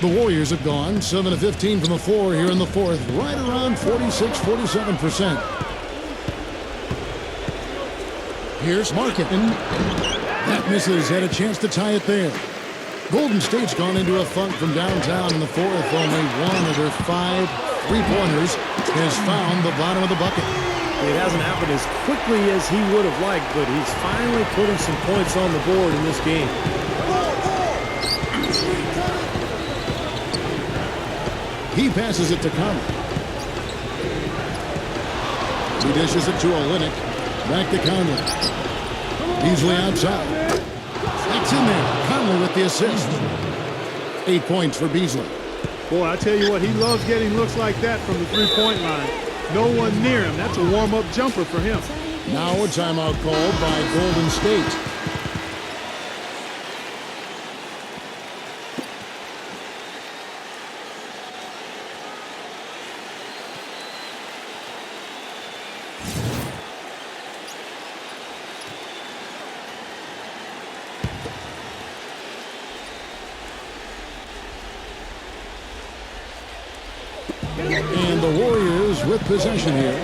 The Warriors have gone 7 of 15 from the floor here in the 4th, right around 46-47%. Here's Markkanen. That misses, had a chance to tie it there. Golden State's gone into a funk from downtown in the 4th. Only 1 of their 5 3-pointers has found the bottom of the bucket. It hasn't happened as quickly as he would have liked, but he's finally putting some points on the board in this game. He passes it to Conley. He dishes it to Olynyk. Back to Conley. Beasley outside. That's in there. Conley with the assist. 8 points for Beasley. Boy, I tell you what, he loves getting looks like that from the 3-point line. No one near him. That's a warm-up jumper for him. Now a timeout called by Golden State. And the Warriors with possession here.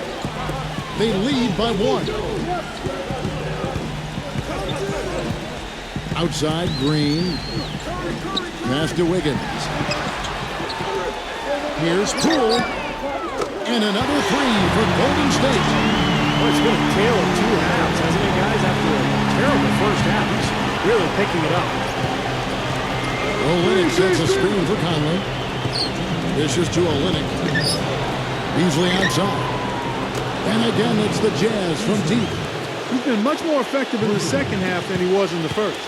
They lead by 1. Outside, Green. Pass to Wiggins. Here's Poole. And another 3 for Golden State. Well, it's been a tale of 2 halves, hasn't it, guys? After a terrible first half, he's really picking it up. Olynyk sets a screen for Conley. Dishes to Olynyk. Beasley outside. And again, it's the Jazz from deep. He's been much more effective in the second half than he was in the first.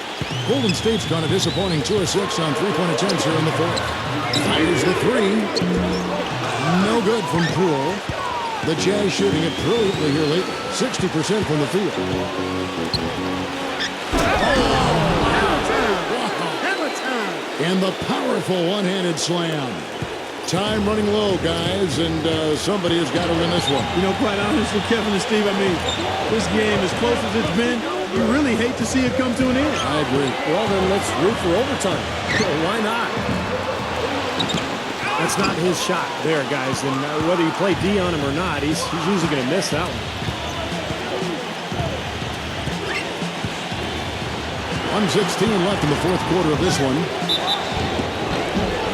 Golden State's gone a disappointing 2 of 6 on 3-point attempts here in the 4th. Fires the 3. No good from Poole. The Jazz shooting it brilliantly here lately. 60% from the field. And the powerful one-handed slam. Time running low, guys, and somebody has got to win this one. You know, quite honestly, Kevin and Steve, I mean, this game, as close as it's been, you really hate to see it come to an end. I agree. Well, then let's root for overtime. Why not? That's not his shot there, guys. And whether you play D on him or not, he's usually going to miss that one. 1:16 left in the fourth quarter of this one.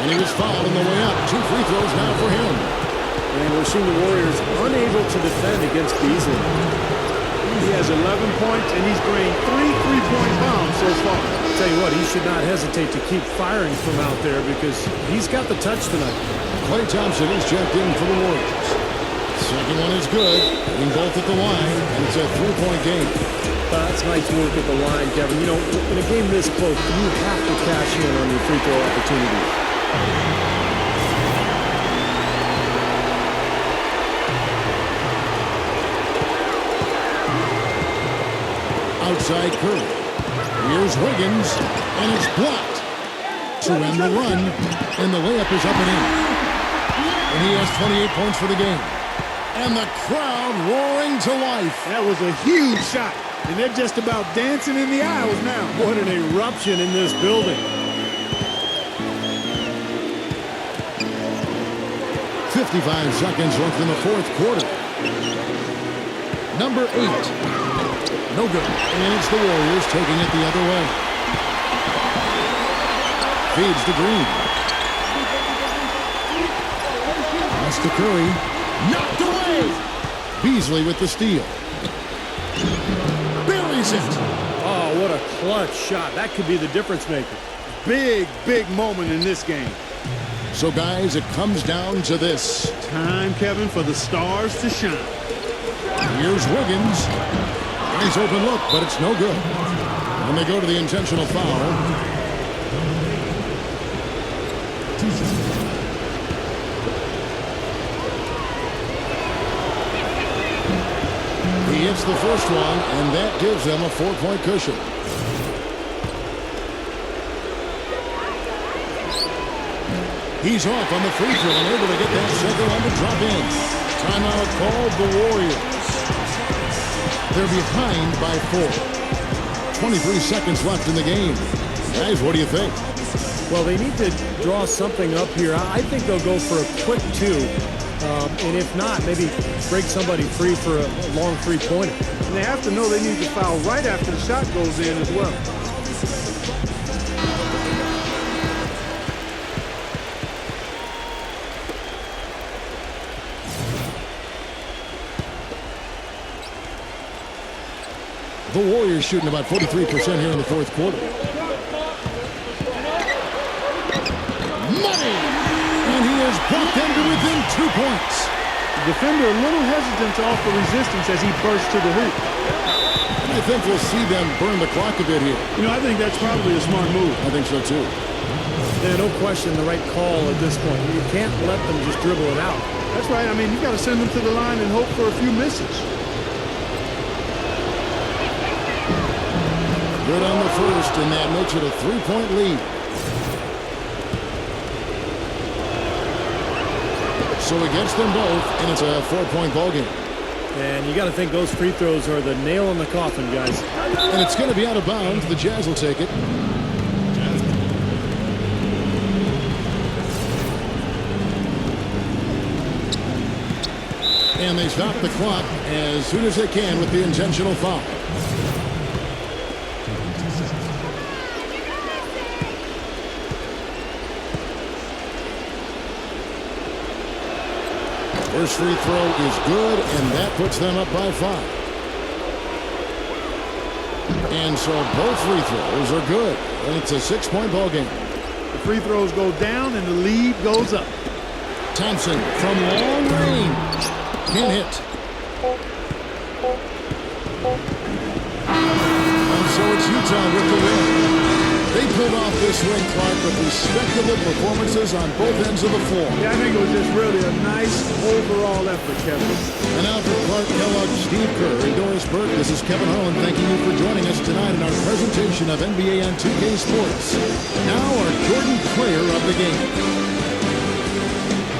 And he was fouled on the way up. 2 free throws now for him. And we're seeing the Warriors unable to defend against Beasley. He has 11 points, and he's drained 3 3-point bombs so far. I'll tell you what, he should not hesitate to keep firing from out there because he's got the touch tonight. Klay Thompson is checked in for the Warriors. Second one is good. Hitting both at the line, and it's a 3-point game. That's nice work at the line, Kevin. You know, in a game this close, you have to cash in on your free throw opportunities. Outside Curry. Here's Wiggins, and it's blocked. To end the run, and the layup is up and in. And he has 28 points for the game. And the crowd roaring to life. That was a huge shot, and they're just about dancing in the aisles now. What an eruption in this building. 55 seconds left in the fourth quarter. Number 8. No good. And it's the Warriors taking it the other way. Feeds to Green. Pass to Curry. Knocked away. Beasley with the steal. Buries it. Oh, what a clutch shot. That could be the difference maker. Big, big moment in this game. So, guys, it comes down to this. Time, Kevin, for the stars to shine. Here's Wiggins. Nice open look, but it's no good. And they go to the intentional foul. He hits the first one, and that gives them a 4-point cushion. He's off on the free throw and able to get that second one to drop in. Timeout called the Warriors. They're behind by 4. 23 seconds left in the game. Guys, what do you think? Well, they need to draw something up here. I think they'll go for a quick 2. And if not, maybe break somebody free for a long three-pointer. And they have to know they need to foul right after the shot goes in as well. The Warriors shooting about 43% here in the fourth quarter. Money! And he has brought them to within 2 points. The defender a little hesitant to offer resistance as he bursts to the hoop. I think we'll see them burn the clock a bit here. You know, I think that's probably a smart move. I think so, too. Yeah, no question the right call at this point. You can't let them just dribble it out. That's right. I mean, you got to send them to the line and hope for a few misses. Good on the first, and that makes it a 3-point lead. So he gets them both, and it's a 4-point ballgame. And you got to think those free throws are the nail in the coffin, guys. And it's going to be out of bounds. The Jazz will take it. And they stop the clock as soon as they can with the intentional foul. First free throw is good, and that puts them up by 5. And so both free throws are good, and it's a 6-point ball game. The free throws go down, and the lead goes up. Thompson from long range. Can't hit. And so it's Utah with the win. They pulled off this win, Clark, with respectable performances on both ends of the floor. Yeah, I think it was just really a nice overall effort, Kevin. And now for Clark Kellogg, Steve Kerr, and Doris Burke, this is Kevin Harlan thanking you for joining us tonight in our presentation of NBA on 2K Sports. Now our Jordan player of the game.